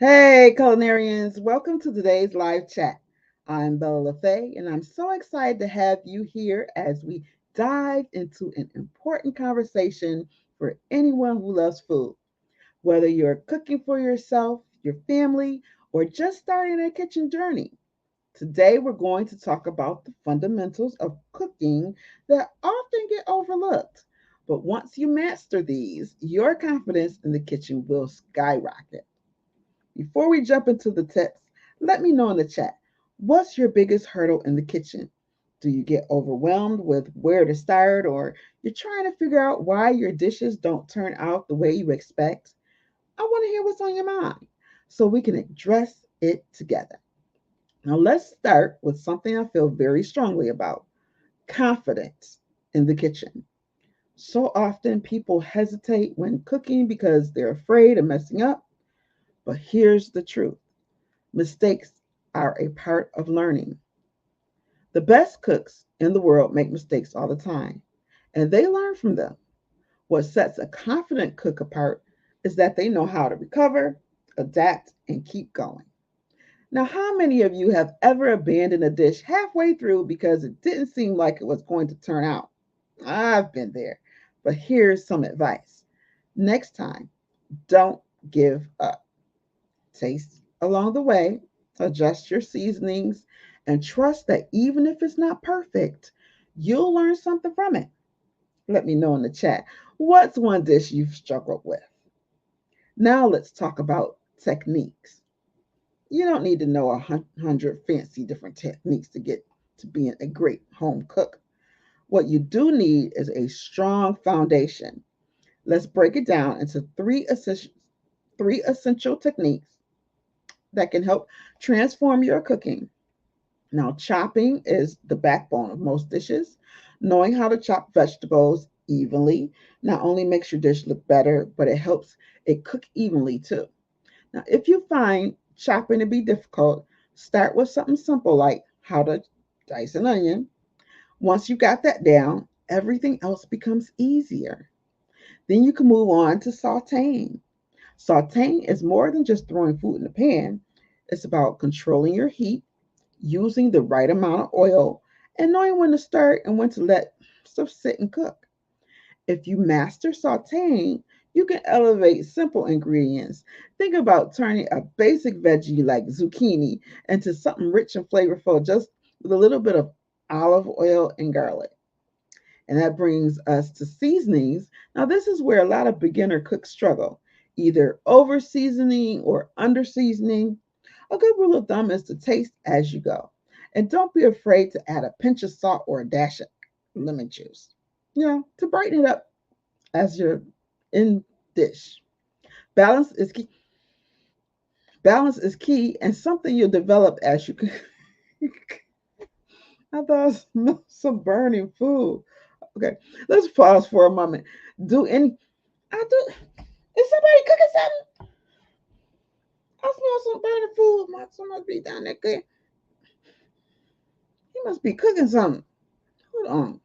Hey, culinarians, welcome to today's live chat. I'm Bella LaFay, and I'm so excited to have you here as we dive into an important conversation for anyone who loves food. Whether you're cooking for yourself, your family, or just starting a kitchen journey, today we're going to talk about the fundamentals of cooking that often get overlooked. But once you master these, your confidence in the kitchen will skyrocket. Before we jump into the tips, let me know in the chat, what's your biggest hurdle in the kitchen? Do you get overwhelmed with where to start, or you're trying to figure out why your dishes don't turn out the way you expect? I want to hear what's on your mind so we can address it together. Now, let's start with something I feel very strongly about: confidence in the kitchen. So often people hesitate when cooking because they're afraid of messing up, but here's the truth: mistakes are a part of learning. The best cooks in the world make mistakes all the time, and they learn from them. What sets a confident cook apart is that they know how to recover, adapt, and keep going. Now, how many of you have ever abandoned a dish halfway through because it didn't seem like it was going to turn out? I've been there. But here's some advice: next time, don't give up. Taste along the way, adjust your seasonings, and trust that even if it's not perfect, you'll learn something from it. Let me know in the chat, what's one dish you've struggled with? Now let's talk about techniques. You don't need to know 100 fancy different techniques to get to being a great home cook. What you do need is a strong foundation. Let's break it down into three essential techniques that can help transform your cooking. Now, chopping is the backbone of most dishes. Knowing how to chop vegetables evenly not only makes your dish look better, but it helps it cook evenly too. Now, if you find chopping to be difficult, start with something simple like how to dice an onion. Once you got that down, everything else becomes easier. Then you can move on to sautéing. Sautéing is more than just throwing food in the pan, it's about controlling your heat, using the right amount of oil, and knowing when to start and when to let stuff sit and cook. If you master sauteing, you can elevate simple ingredients. Think about turning a basic veggie like zucchini into something rich and flavorful just with a little bit of olive oil and garlic. And that brings us to seasonings. Now, this is where a lot of beginner cooks struggle, either over seasoning or under seasoning. A good rule of thumb is to taste as you go. And don't be afraid to add a pinch of salt or a dash of lemon juice, to brighten it up as you're in dish. Balance is key. Balance is key and something you'll develop as you cook. I thought I smelled some burning food. Okay, let's pause for a moment. Do any I do Is somebody cooking something? I smell some burning food. Someone must be down there cooking. He must be cooking something. Hold on.